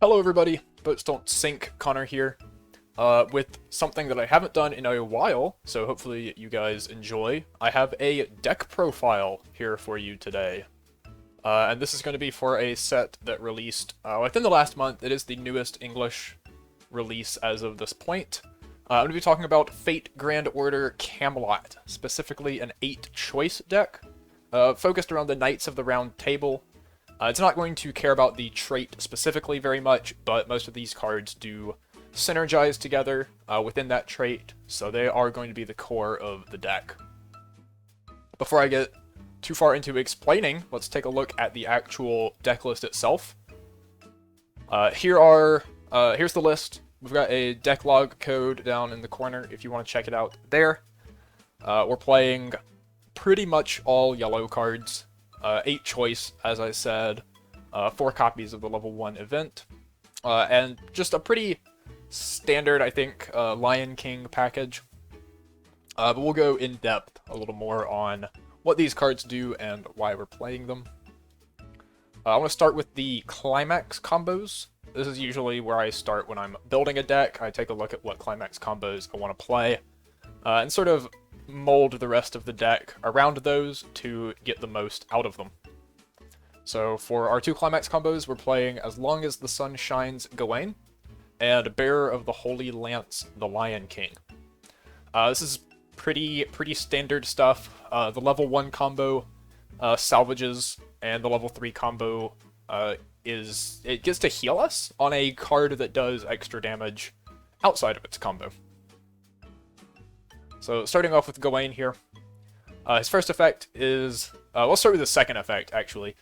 Hello everybody, BoatsDon'tSink, Connor here, with something that I haven't done in a while, so hopefully you guys enjoy. I have a deck profile here for you today, and this is going to be for a set that released within the last month. It is the newest English release as of this point. I'm going to be talking about Fate Grand Order Camelot, specifically an 8-choice deck, focused around the Knights of the Round Table. It's not going to care about the trait specifically very much, but most of these cards do synergize together within that trait, so they are going to be the core of the deck. Before I get too far into explaining, let's take a look at the actual deck list itself. Here's the list. We've got a deck log code down in the corner if you want to check it out there. We're playing pretty much all yellow cards. 8 choice, as I said, 4 copies of the level 1 event, and just a pretty standard, I think, Lion King package. But we'll go in depth a little more on what these cards do and why we're playing them. I want to start with the Climax Combos. This is usually where I start when I'm building a deck. I take a look at what Climax Combos I want to play, and sort of mold the rest of the deck around those to get the most out of them. So for our 2 Climax Combos, we're playing As Long as the Sun Shines Gawain, and Bearer of the Holy Lance, the Lion King. This is pretty standard stuff. The level 1 combo salvages, and the level 3 combo it gets to heal us on a card that does extra damage outside of its combo. So starting off with Gawain here, his first effect is, we'll start with the second effect actually.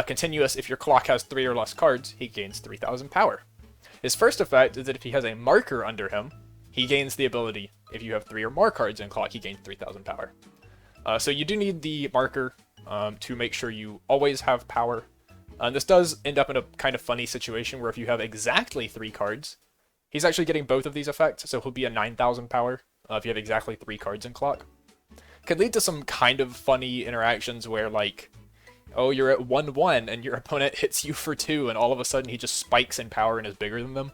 Continuous, if your clock has 3 or less cards, he gains 3,000 power. His first effect is that if he has a marker under him, he gains the ability, if you have 3 or more cards in clock, he gains 3,000 power. So you do need the marker to make sure you always have power. This does end up in a kind of funny situation where if you have exactly 3 cards, he's actually getting both of these effects, so he'll be a 9,000 power. If you have exactly 3 cards in clock. Could lead to some kind of funny interactions where, like, oh, you're at 1-1 and your opponent hits you for 2 and all of a sudden he just spikes in power and is bigger than them.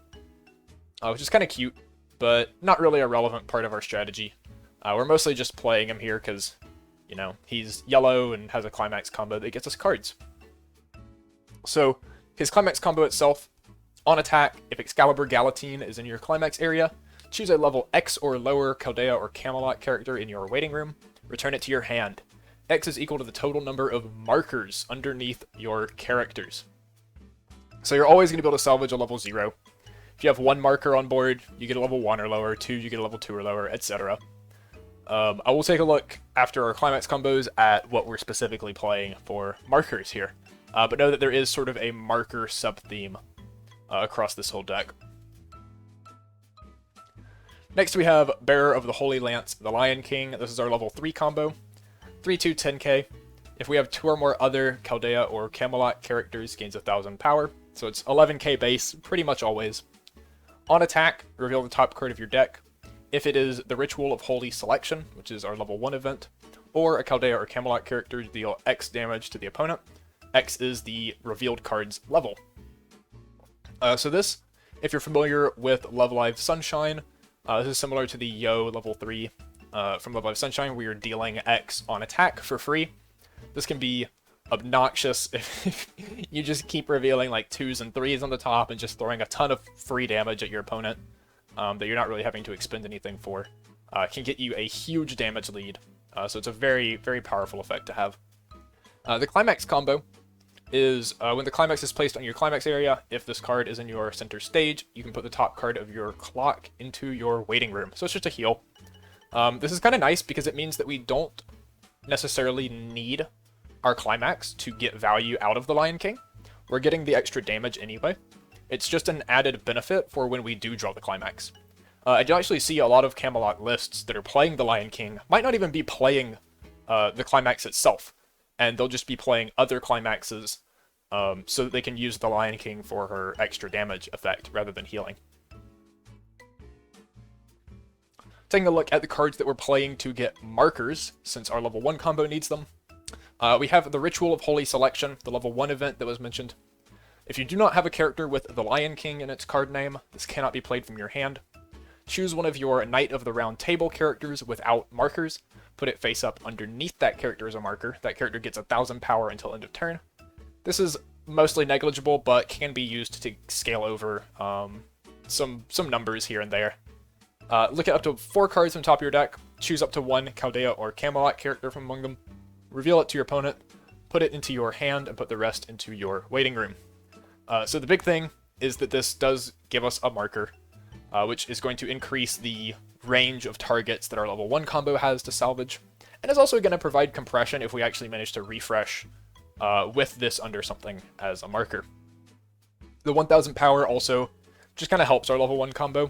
Which is kind of cute, but not really a relevant part of our strategy. We're mostly just playing him here because, you know, he's yellow and has a Climax combo that gets us cards. So, his Climax combo itself, on attack, if Excalibur Galatine is in your Climax area, choose a level X or lower Chaldea or Camelot character in your waiting room. Return it to your hand. X is equal to the total number of markers underneath your characters. So you're always going to be able to salvage a level 0. If you have 1 marker on board, you get a level 1 or lower, 2 you get a level 2 or lower, etc. I will take a look after our Climax combos at what we're specifically playing for markers here. But know that there is sort of a marker sub-theme across this whole deck. Next we have Bearer of the Holy Lance, the Lion King. This is our level 3 combo. 3/2 10k. If we have 2 or more other Chaldea or Camelot characters, gains 1,000 power. So it's 11k base, pretty much always. On attack, reveal the top card of your deck. If it is the Ritual of Holy Selection, which is our level 1 event, or a Chaldea or Camelot character, deal X damage to the opponent. X is the revealed card's level. So this, if you're familiar with Love Live Sunshine, this is similar to the Yo level 3 from Love Live Sunshine, where you're dealing X on attack for free. This can be obnoxious if you just keep revealing like 2s and 3s on the top and just throwing a ton of free damage at your opponent that you're not really having to expend anything for. Can get you a huge damage lead, so it's a very powerful effect to have. The Climax combo is when the Climax is placed on your Climax area, if this card is in your center stage, you can put the top card of your clock into your waiting room. So it's just a heal. This is kind of nice because it means that we don't necessarily need our Climax to get value out of the Lion King. We're getting the extra damage anyway. It's just an added benefit for when we do draw the Climax. I do actually see a lot of Camelot lists that are playing the Lion King, might not even be playing the Climax itself, and they'll just be playing other Climaxes so that they can use the Lion King for her extra damage effect rather than healing. Taking a look at the cards that we're playing to get markers, since our level 1 combo needs them. We have the Ritual of Holy Selection, the level 1 event that was mentioned. If you do not have a character with the Lion King in its card name, this cannot be played from your hand. Choose one of your Knight of the Round Table characters without markers, put it face up underneath that character as a marker. That character gets 1,000 power until end of turn. This is mostly negligible, but can be used to scale over some numbers here and there. Look at up to 4 cards on top of your deck, choose up to 1 Chaldea or Camelot character from among them, reveal it to your opponent, put it into your hand, and put the rest into your waiting room. So the big thing is that this does give us a marker, which is going to increase the range of targets that our level 1 combo has to salvage, and is also going to provide compression if we actually manage to refresh with this under something as a marker. The 1,000 power also just kind of helps our level 1 combo.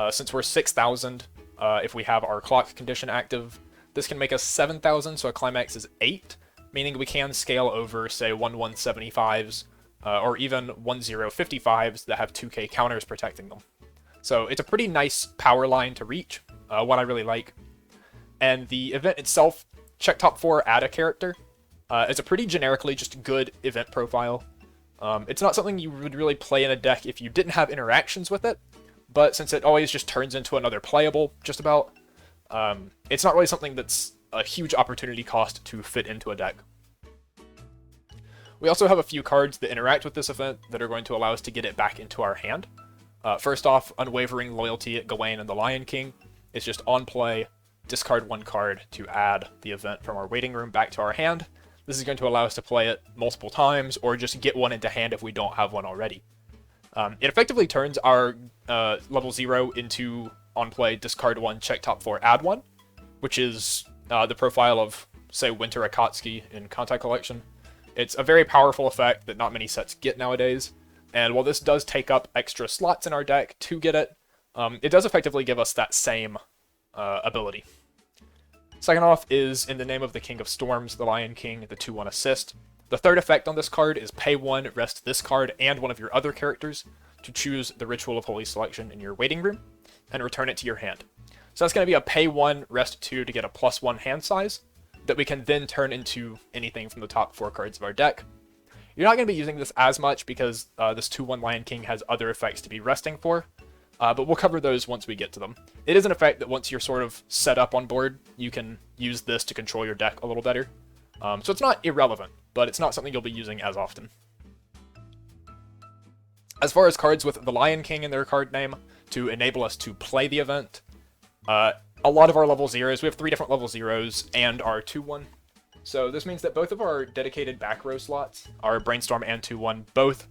Since we're 6,000, if we have our clock condition active, this can make us 7,000, so a climax is 8, meaning we can scale over, say, 1,175s, or even 1,055s that have 2k counters protecting them. So it's a pretty nice power line to reach, one I really like. And the event itself, check top 4, add a character. It's a pretty generically just good event profile. It's not something you would really play in a deck if you didn't have interactions with it, but since it always just turns into another playable, just about, it's not really something that's a huge opportunity cost to fit into a deck. We also have a few cards that interact with this event that are going to allow us to get it back into our hand. First off, Unwavering Loyalty at Gawain and the Lion King is just on play, discard 1 card to add the event from our waiting room back to our hand. This is going to allow us to play it multiple times, or just get one into hand if we don't have one already. It effectively turns our level 0 into on play, discard 1, check top 4, add 1, which is the profile of, say, Winter Akatsuki in Kantai Collection. It's a very powerful effect that not many sets get nowadays, and while this does take up extra slots in our deck to get it, it does effectively give us that same ability. Second off is In the Name of the King of Storms, the Lion King, the 2/1 assist. The third effect on this card is pay 1, rest this card and one of your other characters to choose the Ritual of Holy Selection in your waiting room, and return it to your hand. So that's going to be a pay 1, rest 2 to get a +1 hand size, that we can then turn into anything from the top 4 cards of our deck. You're not going to be using this as much because this 2/1 Lion King has other effects to be resting for, but we'll cover those once we get to them. It is an effect that once you're sort of set up on board, you can use this to control your deck a little better. So it's not irrelevant, but it's not something you'll be using as often. As far as cards with the Lion King in their card name to enable us to play the event, a lot of our level 0s, we have 3 different level 0s and our 2/1. So this means that both of our dedicated back row slots, our Brainstorm and 2/1, both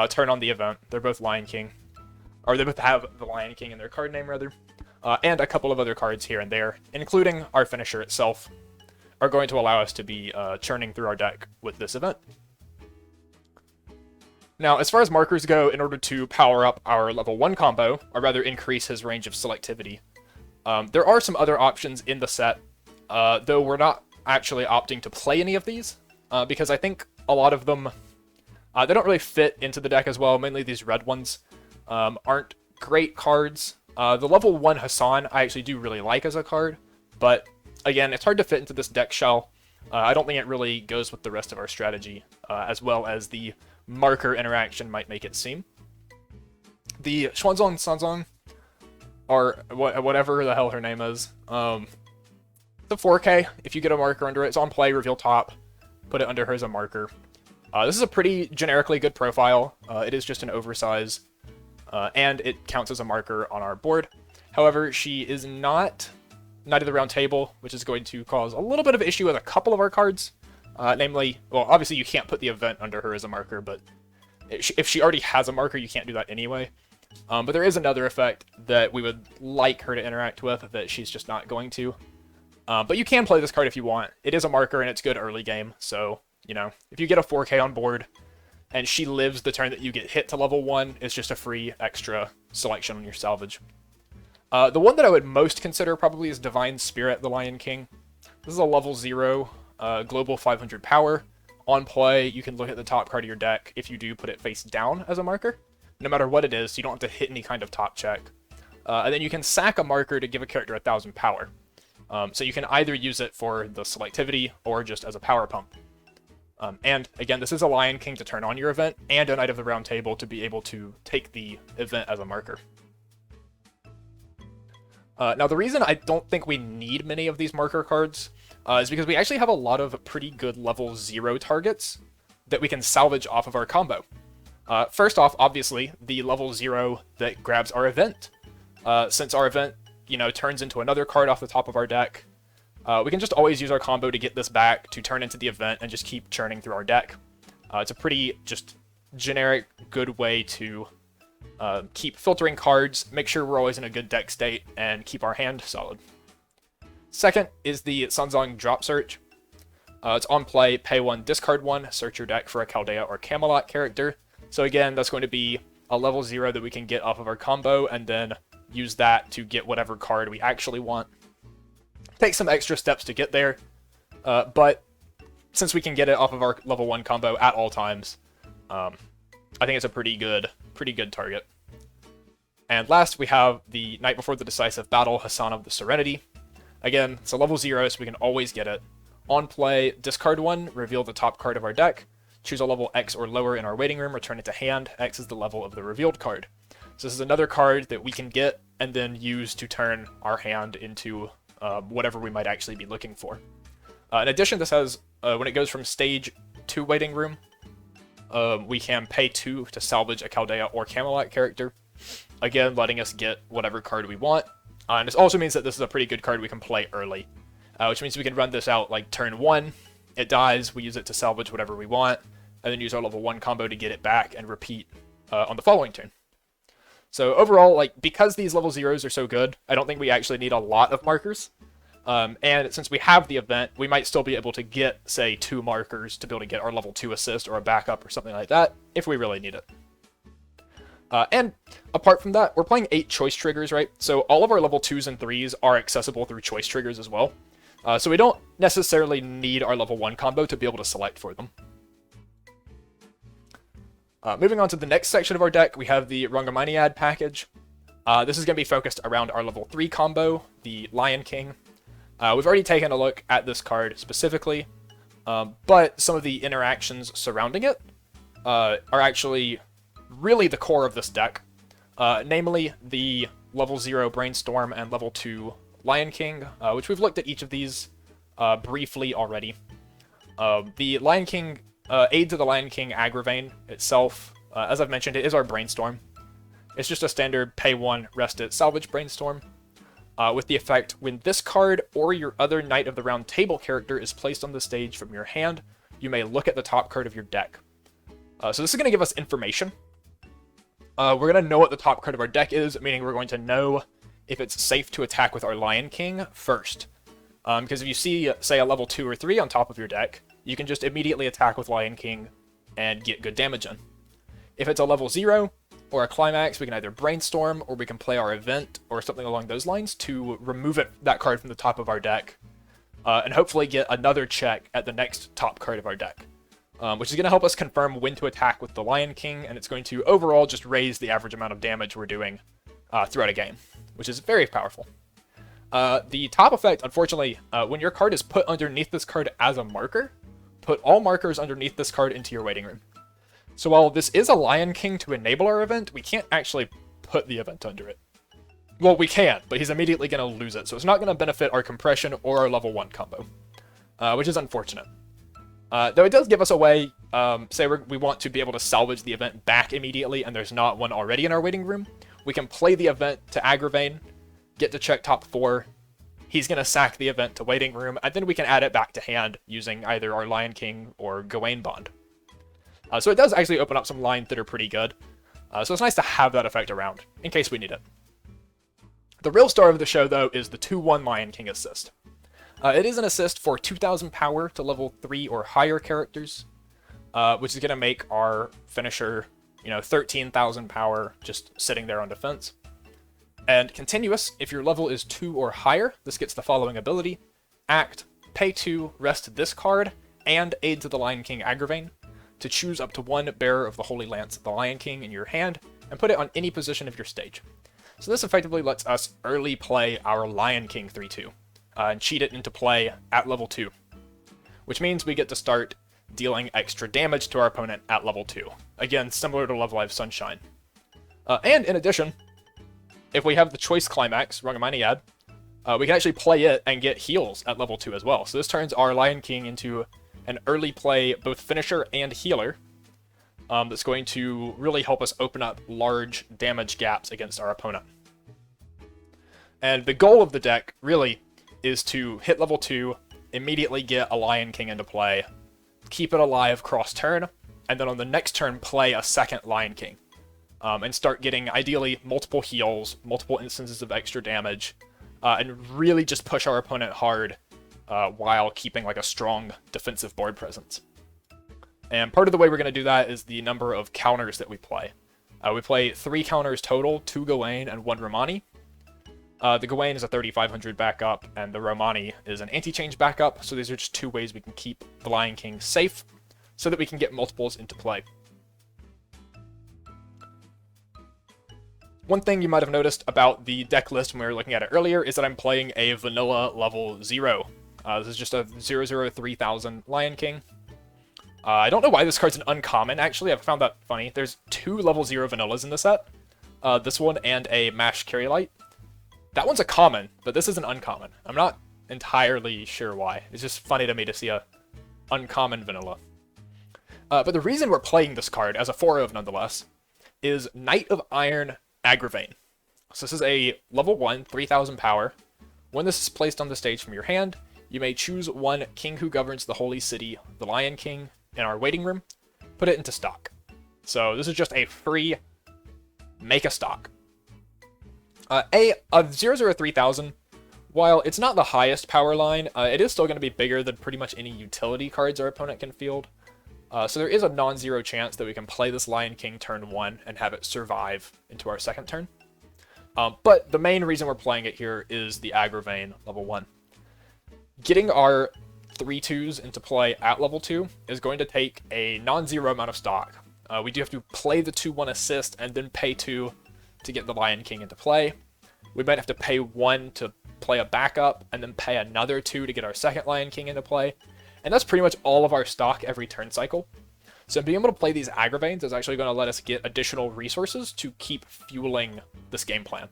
turn on the event. They're both Lion King, or they both have the Lion King in their card name, rather, and a couple of other cards here and there, including our finisher itself, are going to allow us to be churning through our deck with this event. Now, as far as markers go, in order to power up our level 1 combo, or rather increase his range of selectivity, there are some other options in the set, though we're not actually opting to play any of these, because I think a lot of them, they don't really fit into the deck as well. Mainly these red ones aren't great cards. The level 1 Hassan I actually do really like as a card, but again, it's hard to fit into this deck shell. I don't think it really goes with the rest of our strategy, as well as the marker interaction might make it seem. The Xuanzong Sanzong, or whatever the hell her name is, the 4K, if you get a marker under it, it's on play, reveal top, put it under her as a marker. This is a pretty generically good profile. It is just an oversize, and it counts as a marker on our board. However, she is not Knight of the Round Table, which is going to cause a little bit of issue with a couple of our cards. Namely, well, obviously you can't put the event under her as a marker, but if she already has a marker, you can't do that anyway. But there is another effect that we would like her to interact with that she's just not going to. But you can play this card if you want. It is a marker and it's good early game, so, you know, if you get a 4K on board and she lives the turn that you get hit to level 1, it's just a free extra selection on your salvage. The one that I would most consider probably is Divine Spirit, the Lion King. This is a level 0, global 500 power. On play, you can look at the top card of your deck. If you do, put it face down as a marker, no matter what it is, so you don't have to hit any kind of top check. And then you can sack a marker to give a character 1,000 power. So you can either use it for the selectivity or just as a power pump. And again, this is a Lion King to turn on your event, and a Knight of the Round Table to be able to take the event as a marker. Now, the reason I don't think we need many of these marker cards is because we actually have a lot of pretty good level 0 targets that we can salvage off of our combo. First off, obviously, the level 0 that grabs our event. Since our event, turns into another card off the top of our deck, we can just always use our combo to get this back, to turn into the event, and just keep churning through our deck. It's a pretty just generic, good way to keep filtering cards, make sure we're always in a good deck state, and keep our hand solid. Second is the Sunzong Drop Search. It's on play, pay 1, discard 1, search your deck for a Chaldea or Camelot character. So again, that's going to be a level 0 that we can get off of our combo, and then use that to get whatever card we actually want. Take some extra steps to get there, but since we can get it off of our level 1 combo at all times, I think it's a pretty good target. And last, we have the Night Before the Decisive Battle, Hassan of the Serenity. Again, it's a level 0, so we can always get it. On play, discard 1, reveal the top card of our deck, choose a level X or lower in our waiting room, return it to hand. X is the level of the revealed card. So this is another card that we can get and then use to turn our hand into whatever we might actually be looking for. In addition, this has, when it goes from stage to waiting room, we can pay 2 to salvage a Chaldea or Camelot character, again letting us get whatever card we want. And this also means that this is a pretty good card we can play early, which means we can run this out like turn 1, it dies, we use it to salvage whatever we want, and then use our level 1 combo to get it back and repeat on the following turn. So overall, because these level 0s are so good, I don't think we actually need a lot of markers. And since we have the event, we might still be able to get, say, 2 markers to be able to get our level 2 assist or a backup or something like that, if we really need it. And apart from that, we're playing 8 choice triggers, right? So all of our level 2s and 3s are accessible through choice triggers as well. So we don't necessarily need our level 1 combo to be able to select for them. Moving on to the next section of our deck, we have the Rhongomyniad Package. This is going to be focused around our level 3 combo, the Lion King. We've already taken a look at this card specifically, but some of the interactions surrounding it are actually really the core of this deck, namely the level 0 Brainstorm and level 2 Lion King, which we've looked at each of these briefly already. The Lion King, Aid to the Lion King Agravain itself, as I've mentioned, it is our Brainstorm. It's just a standard pay 1, rest it, salvage Brainstorm. With the effect, when this card or your other Knight of the Round Table character is placed on the stage from your hand, you may look at the top card of your deck. So this is going to give us information. We're going to know what the top card of our deck is, meaning we're going to know if it's safe to attack with our Lion King first. Because if you see, say, a level 2 or 3 on top of your deck, you can just immediately attack with Lion King and get good damage in. If it's a level 0, or a Climax, we can either Brainstorm, or we can play our event, or something along those lines to remove that card from the top of our deck, and hopefully get another check at the next top card of our deck, which is going to help us confirm when to attack with the Lion King, and it's going to overall just raise the average amount of damage we're doing throughout a game, which is very powerful. The top effect, unfortunately, when your card is put underneath this card as a marker, put all markers underneath this card into your waiting room. So while this is a Lion King to enable our event, we can't actually put the event under it. Well, we can, but he's immediately going to lose it, so it's not going to benefit our compression or our level 1 combo, which is unfortunate. Though it does give us a way, say we want to be able to salvage the event back immediately and there's not one already in our waiting room, we can play the event to Agravain, get to check top 4, he's going to sack the event to waiting room, and then we can add it back to hand using either our Lion King or Gawain Bond. So it does actually open up some lines that are pretty good. So it's nice to have that effect around, in case we need it. The real star of the show, though, is the 2-1 Lion King assist. It is an assist for 2,000 power to level 3 or higher characters, which is going to make our finisher, 13,000 power just sitting there on defense. And continuous, if your level is 2 or higher, this gets the following ability: Act, pay 2, rest this card, and Aid to the Lion King Agravain, to choose up to 1 Bearer of the Holy Lance, the Lion King, in your hand, and put it on any position of your stage. So this effectively lets us early play our Lion King 3-2, and cheat it into play at level 2. Which means we get to start dealing extra damage to our opponent at level 2. Again, similar to Love Live Sunshine. And in addition, if we have the choice Climax, Rhongomyniad, we can actually play it and get heals at level 2 as well. So this turns our Lion King into an early play both finisher and healer that's going to really help us open up large damage gaps against our opponent. And the goal of the deck, really, is to hit level 2, immediately get a Lion King into play, keep it alive cross-turn, and then on the next turn play a second Lion King. And start getting, ideally, multiple heals, multiple instances of extra damage, and really just push our opponent hard while keeping like a strong defensive board presence. And part of the way we're going to do that is the number of counters that we play. We play 3 counters total, 2 Gawain and 1 Romani. The Gawain is a 3500 backup, and the Romani is an anti-change backup, so these are just 2 ways we can keep the Lion King safe, so that we can get multiples into play. One thing you might have noticed about the deck list when we were looking at it earlier is that I'm playing a vanilla level 0. This is just a 003,000 Lion King. I don't know why this card's an uncommon, actually. I've found that funny. There's 2 level 0 vanillas in the set. This one and a Mash Carry Light. That one's a common, but this is an uncommon. I'm not entirely sure why. It's just funny to me to see a uncommon vanilla. But the reason we're playing this card, as a 4-of nonetheless, is Knight of Iron Agravain. So this is a level 1, 3000 power. When this is placed on the stage from your hand, you may choose one king who governs the holy city, the Lion King, in our waiting room, put it into stock. So this is just a free make a stock. A 003,000, while it's not the highest power line, it is still going to be bigger than pretty much any utility cards our opponent can field. So there is a non-zero chance that we can play this Lion King turn 1 and have it survive into our second turn. But the main reason we're playing it here is the Agravain level 1. Getting our 3/2s into play at level 2 is going to take a non-zero amount of stock. We do have to play the 2/1 assist and then pay 2 to get the Lion King into play. We might have to pay 1 to play a backup and then pay another 2 to get our second Lion King into play. And that's pretty much all of our stock every turn cycle. So being able to play these Agravains is actually going to let us get additional resources to keep fueling this game plan.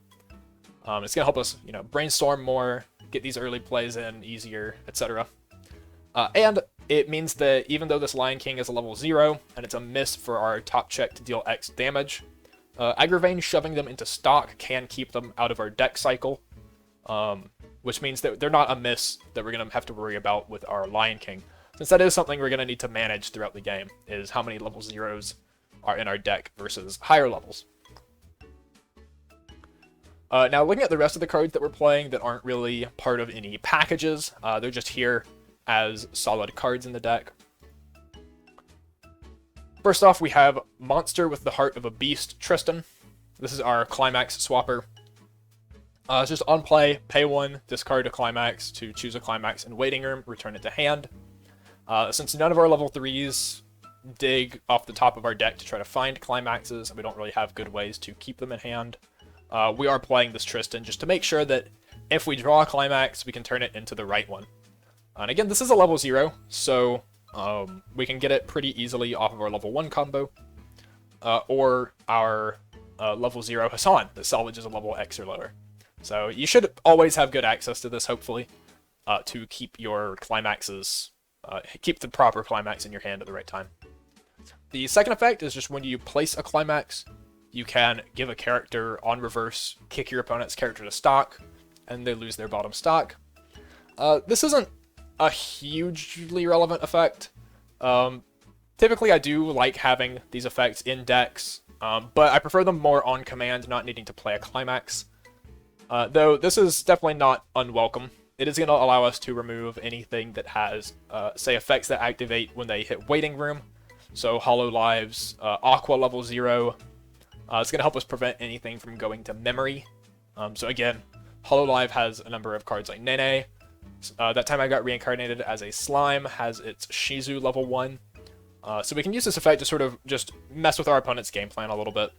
It's going to help us, brainstorm more, get these early plays in easier, etc. And it means that even though this Lion King is a level 0, and it's a miss for our top check to deal X damage, Agravain shoving them into stock can keep them out of our deck cycle, which means that they're not a miss that we're going to have to worry about with our Lion King. Since that is something we're going to need to manage throughout the game, is how many level 0s are in our deck versus higher levels. Now, looking at the rest of the cards that we're playing that aren't really part of any packages, they're just here as solid cards in the deck. First off, we have Monster with the Heart of a Beast, Tristan. This is our Climax swapper. It's just on play, pay 1, discard a Climax to choose a Climax in waiting room, return it to hand. Since none of our level 3s dig off the top of our deck to try to find Climaxes, and we don't really have good ways to keep them in hand, we are playing this Tristan just to make sure that if we draw a Climax, we can turn it into the right one. And again, this is a level 0, so we can get it pretty easily off of our level 1 combo, or our level 0 Hassan that salvages a level X or lower. So you should always have good access to this, hopefully, to keep your Climaxes, keep the proper Climax in your hand at the right time. The second effect is just when you place a Climax, you can give a character on reverse, kick your opponent's character to stock, and they lose their bottom stock. This isn't a hugely relevant effect. Typically I do like having these effects in decks, but I prefer them more on command, not needing to play a Climax. Though this is definitely not unwelcome. It is going to allow us to remove anything that has, say, effects that activate when they hit waiting room. So Hollow Lives, Aqua level 0. It's going to help us prevent anything from going to memory. So again, Hollow Live has a number of cards like Nene. That time I got reincarnated as a slime, has its Shizu level 1. So we can use this effect to sort of just mess with our opponent's game plan a little bit.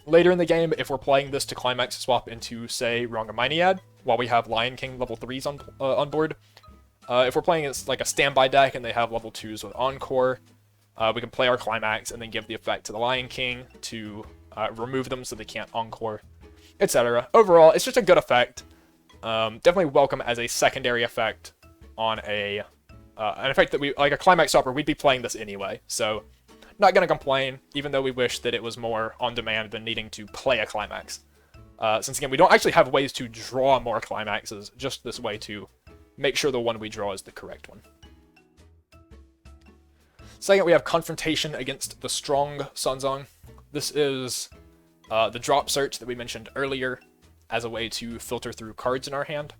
Later in the game, if we're playing this to Climax swap into, say, Rhongomyniad, while we have Lion King level 3s on board, If we're playing as like a standby deck and they have level 2s with Encore, we can play our Climax and then give the effect to the Lion King to remove them so they can't Encore, etc. Overall, it's just a good effect. Definitely welcome as a secondary effect on an effect that we, like a Climax Stopper, we'd be playing this anyway, so not going to complain, even though we wish that it was more on demand than needing to play a Climax. Since again, we don't actually have ways to draw more Climaxes, just this way to make sure the one we draw is the correct one. Second, we have Confrontation against the Strong Sanzong. This is the drop search that we mentioned earlier as a way to filter through cards in our hand.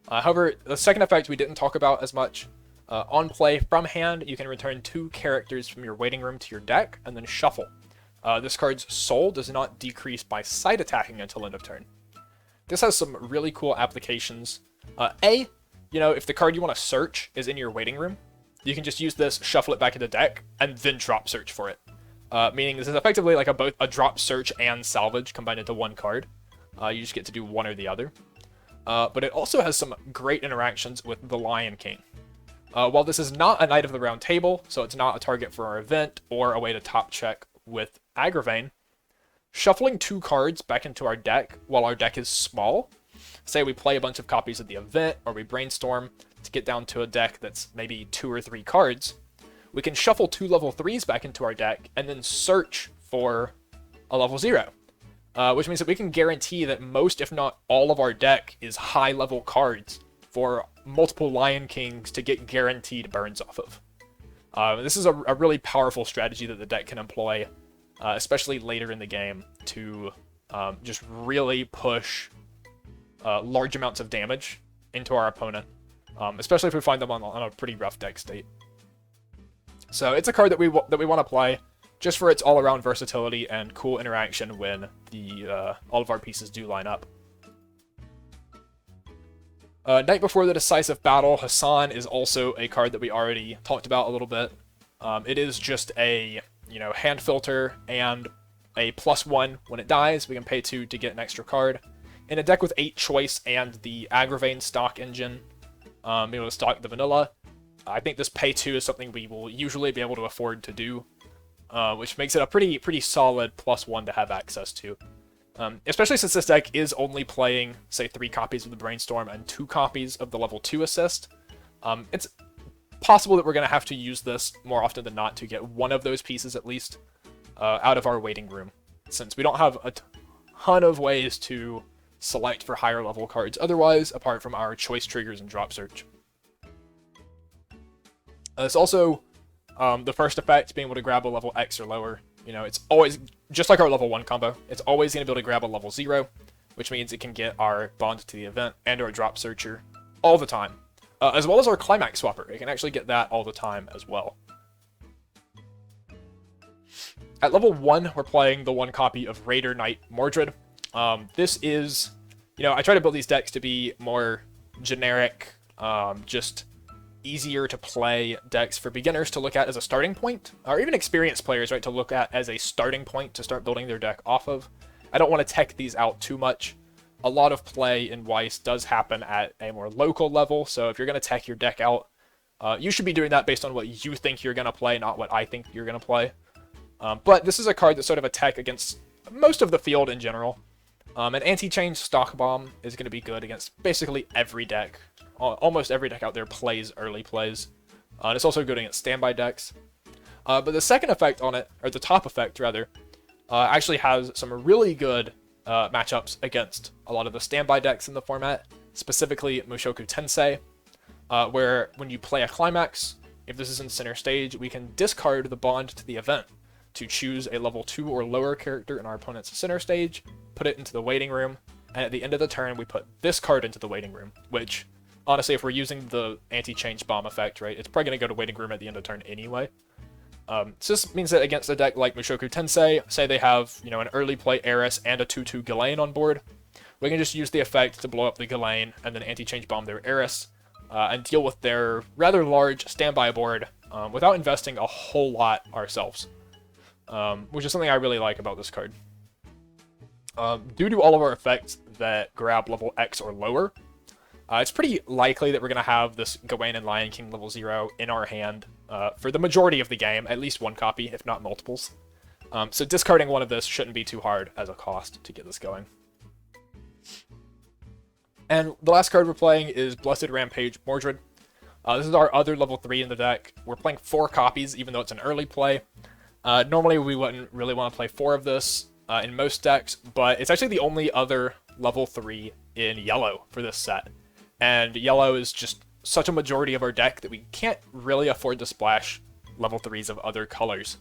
However, the second effect we didn't talk about as much. On play from hand, you can return 2 characters from your waiting room to your deck and then shuffle. This card's soul does not decrease by side attacking until end of turn. This has some really cool applications. If the card you want to search is in your waiting room, you can just use this, shuffle it back into deck, and then drop search for it. Meaning this is effectively like both a drop search and salvage combined into one card. You just get to do one or the other. But it also has some great interactions with the Lion King. While this is not a Knight of the Round Table, so it's not a target for our event or a way to top check with Agravain, shuffling 2 cards back into our deck while our deck is small, say we play a bunch of copies of the event or we brainstorm to get down to a deck that's maybe 2 or 3 cards, we can shuffle 2 level 3s back into our deck and then search for a level 0. Which means that we can guarantee that most, if not all, of our deck is high-level cards for multiple Lion Kings to get guaranteed burns off of. This is a really powerful strategy that the deck can employ, especially later in the game, to just really push large amounts of damage into our opponent, especially if we find them on a pretty rough deck state. So it's a card that we want to play just for its all-around versatility and cool interaction when all of our pieces do line up. Night Before the Decisive Battle, Hassan is also a card that we already talked about a little bit. It is just a hand filter and a +1 when it dies. We can pay 2 to get an extra card. In a deck with 8 choice and the Agravain stock engine, being able to stock the vanilla, I think this pay 2 is something we will usually be able to afford to do, which makes it a pretty solid +1 to have access to. Especially since this deck is only playing, say, 3 copies of the Brainstorm and 2 copies of the level 2 assist. It's possible that we're going to have to use this more often than not to get one of those pieces at least out of our waiting room, since we don't have a ton of ways to select for higher level cards otherwise, apart from our choice triggers and drop search. It's also the first effect, being able to grab a level X or lower. It's always, just like our level 1 combo, it's always going to be able to grab a level 0, which means it can get our bond to the event and our drop searcher all the time. As well as our Climax Swapper, it can actually get that all the time as well. At level 1, we're playing the 1 copy of Raider Knight Mordred. This is, I try to build these decks to be more generic, just easier to play decks for beginners to look at as a starting point, or even experienced players, right, to look at as a starting point to start building their deck off of. I don't want to tech these out too much. A lot of play in Weiss does happen at a more local level, so if you're going to tech your deck out, you should be doing that based on what you think you're going to play, not what I think you're going to play. But this is a card that's sort of a tech against most of the field in general. An anti-change stock bomb is going to be good against basically every deck. Almost every deck out there plays early plays. And it's also good against standby decks. But the second effect on it, or the top effect rather, actually has some really good matchups against a lot of the standby decks in the format, specifically Mushoku Tensei, where when you play a Climax, if this is in center stage, we can discard the bond to the event to choose a level 2 or lower character in our opponent's center stage, put it into the waiting room, and at the end of the turn, we put this card into the waiting room, which, honestly, if we're using the anti-change bomb effect, right, it's probably going to go to waiting room at the end of turn anyway. So this means that against a deck like Mushoku Tensei, say they have, an early play Eris and a 2/2 Ghislaine on board, we can just use the effect to blow up the Ghislaine and then anti-change bomb their Eris, and deal with their rather large standby board without investing a whole lot ourselves, which is something I really like about this card. Due to all of our effects that grab level X or lower, It's pretty likely that we're going to have this Gawain and Lion King level 0 in our hand for the majority of the game, at least one copy, if not multiples. So discarding one of this shouldn't be too hard as a cost to get this going. And the last card we're playing is Blessed Rampage Mordred. This is our other level 3 in the deck. We're playing 4 copies, even though it's an early play. Normally we wouldn't really want to play 4 of this in most decks, but it's actually the only other level 3 in yellow for this set. And yellow is just such a majority of our deck that we can't really afford to splash level 3s of other colors.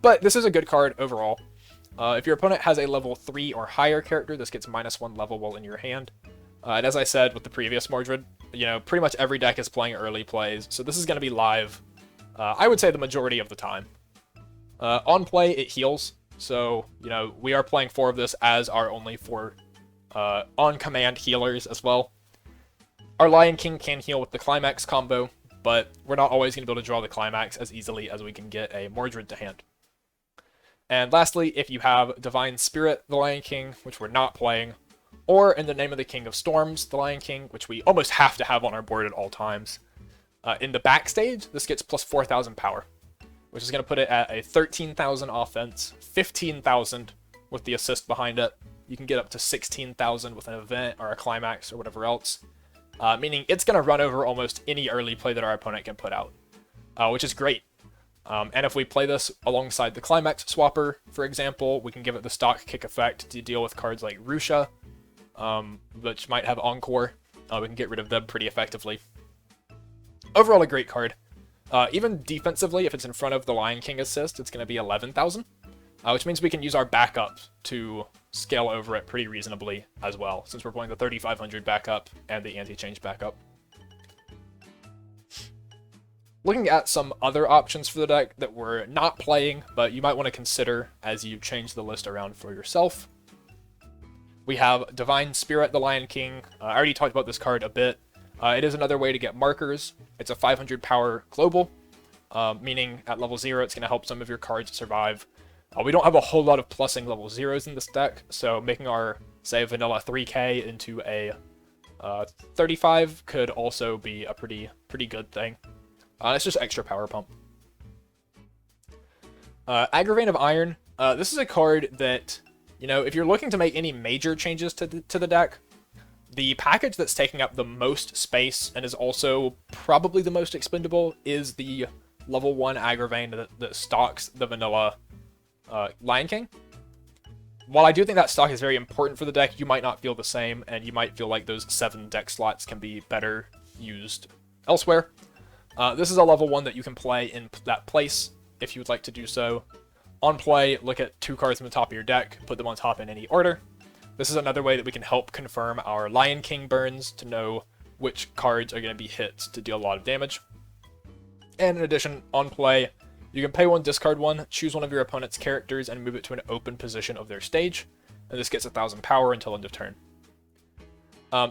But this is a good card overall. If your opponent has a level 3 or higher character, this gets -1 level while in your hand. And as I said with the previous Mordred, pretty much every deck is playing early plays, so this is going to be live, I would say the majority of the time. On play, it heals, so, we are playing 4 of this as our only 4 on-command healers as well. Our Lion King can heal with the Climax combo, but we're not always going to be able to draw the Climax as easily as we can get a Mordred to hand. And lastly, if you have Divine Spirit, the Lion King, which we're not playing, or in the name of the King of Storms, the Lion King, which we almost have to have on our board at all times. In the backstage, this gets plus 4,000 power, which is going to put it at a 13,000 offense, 15,000 with the assist behind it. You can get up to 16,000 with an event or a climax or whatever else, meaning it's going to run over almost any early play that our opponent can put out, which is great. And if we play this alongside the Climax Swapper, for example, we can give it the stock kick effect to deal with cards like Rusha, which might have Encore. We can get rid of them pretty effectively. Overall, a great card. Even defensively, if it's in front of the Lion King assist, it's going to be 11,000, which means we can use our backup to scale over it pretty reasonably as well, since we're playing the 3,500 backup and the anti-change backup. Looking at some other options for the deck that we're not playing, but you might want to consider as you change the list around for yourself. We have Divine Spirit, the Lion King. I already talked about this card a bit. It is another way to get markers. It's a 500 power global, meaning at level 0 it's going to help some of your cards survive. We don't have a whole lot of plussing level 0s in this deck, so making our, say, vanilla 3k into a 35 could also be a pretty good thing. It's just extra power pump. Agravain of Iron. This is a card that, if you're looking to make any major changes to the deck, the package that's taking up the most space and is also probably the most expendable is the level 1 Agravain that stocks the vanilla Lion King. While I do think that stock is very important for the deck, you might not feel the same, and you might feel like those 7 deck slots can be better used elsewhere. This is a level 1 that you can play in that place if you would like to do so. On play, look at 2 cards from the top of your deck, put them on top in any order. This is another way that we can help confirm our Lion King burns to know which cards are going to be hits to deal a lot of damage. And in addition, on play, you can pay 1, discard 1, choose one of your opponent's characters, and move it to an open position of their stage. And this gets 1,000 power until end of turn.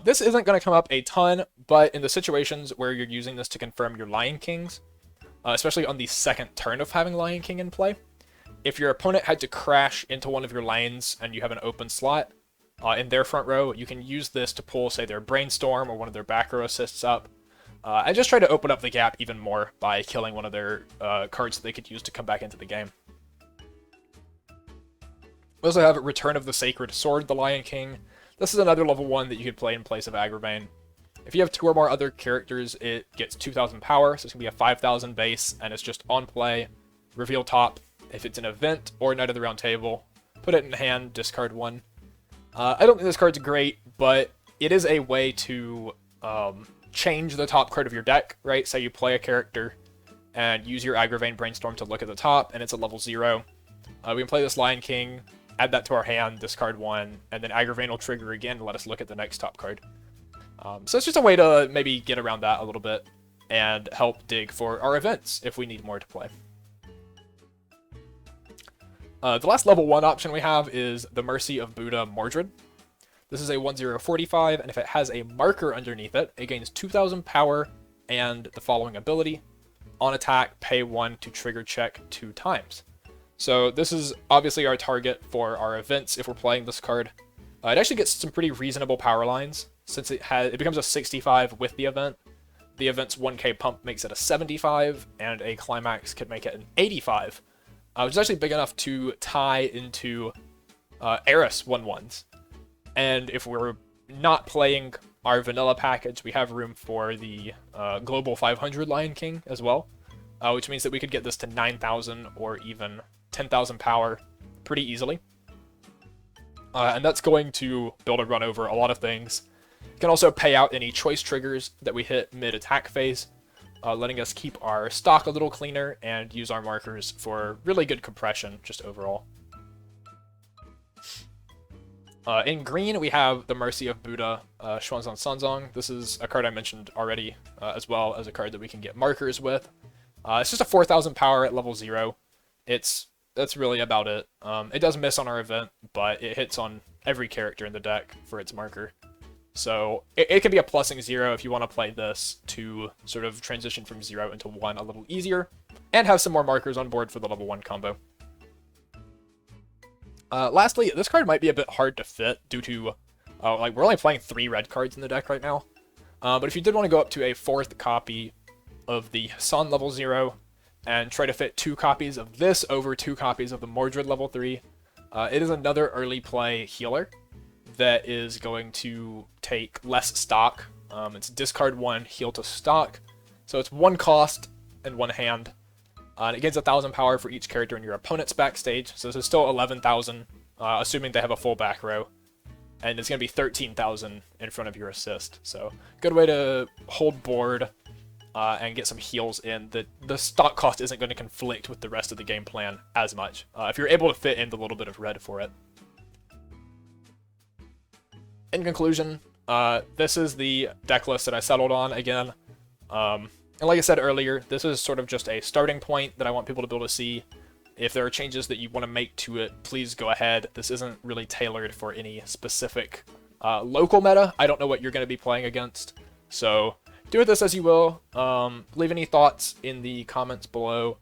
This isn't going to come up a ton, but in the situations where you're using this to confirm your Lion Kings, especially on the second turn of having Lion King in play, if your opponent had to crash into one of your lanes and you have an open slot in their front row, you can use this to pull, say, their Brainstorm or one of their back row assists up, and just try to open up the gap even more by killing one of their cards that they could use to come back into the game. We also have Return of the Sacred Sword, the Lion King. This is another level 1 that you could play in place of Agravain. If you have 2 or more other characters, it gets 2,000 power, so it's going to be a 5,000 base, and it's just on play, reveal top. If it's an event or Knight of the Round Table, put it in hand, discard 1. I don't think this card's great, but it is a way to change the top card of your deck, right? Say you play a character and use your Agravain Brainstorm to look at the top, and it's a level 0. We can play this Lion King, add that to our hand, discard 1, and then Agravain will trigger again to let us look at the next top card. So it's just a way to maybe get around that a little bit and help dig for our events if we need more to play. The last level 1 option we have is the Mercy of Buddha Mordred. This is a 1/0/45, and if it has a marker underneath it, it gains 2,000 power and the following ability. On attack, pay 1 to trigger check 2 times. So this is obviously our target for our events if we're playing this card. It actually gets some pretty reasonable power lines. since it becomes a 65 with the event. The event's 1k pump makes it a 75, and a climax could make it an 85, which is actually big enough to tie into Eris 1-1s. And if we're not playing our vanilla package, we have room for the global 500 Lion King as well, which means that we could get this to 9,000 or even 10,000 power pretty easily. And that's going to build a run over a lot of things. It can also pay out any choice triggers that we hit mid-attack phase, letting us keep our stock a little cleaner and use our markers for really good compression just overall. In green, we have the Mercy of Buddha, Xuanzang Sanzang. This is a card I mentioned already, as well as a card that we can get markers with. It's just a 4,000 power at level 0. That's really about it. It does miss on our event, but it hits on every character in the deck for its marker. So it can be a plussing 0 if you want to play this to sort of transition from 0 into 1 a little easier, and have some more markers on board for the level 1 combo. Lastly, this card might be a bit hard to fit due to, like, we're only playing 3 red cards in the deck right now. But if you did want to go up to a 4th copy of the San level 0, and try to fit 2 copies of this over 2 copies of the Mordred level 3, it is another early play healer that is going to take less stock. It's discard 1, heal to stock. So it's 1 cost and 1 hand. And it gains 1,000 power for each character in your opponent's backstage. So this is still 11,000, assuming they have a full back row. And it's going to be 13,000 in front of your assist. So good way to hold board and get some heals in. The stock cost isn't going to conflict with the rest of the game plan as much, if you're able to fit in the little bit of red for it. In conclusion, this is the deck list that I settled on again. And like I said earlier, this is sort of just a starting point that I want people to be able to see. If there are changes that you want to make to it, please go ahead. This isn't really tailored for any specific local meta. I don't know what you're going to be playing against, so do with this as you will. Leave any thoughts in the comments below.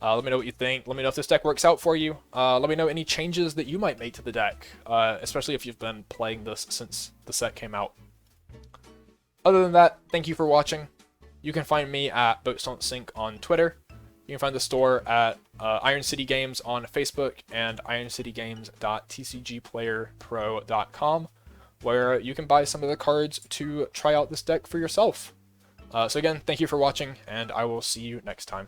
Let me know what you think. Let me know if this deck works out for you. Let me know any changes that you might make to the deck, especially if you've been playing this since the set came out. Other than that, thank you for watching. You can find me at BoatsDon'tSink on Twitter. You can find the store at Iron City Games on Facebook and ironcitygames.tcgplayerpro.com, where you can buy some of the cards to try out this deck for yourself. So again, thank you for watching, and I will see you next time.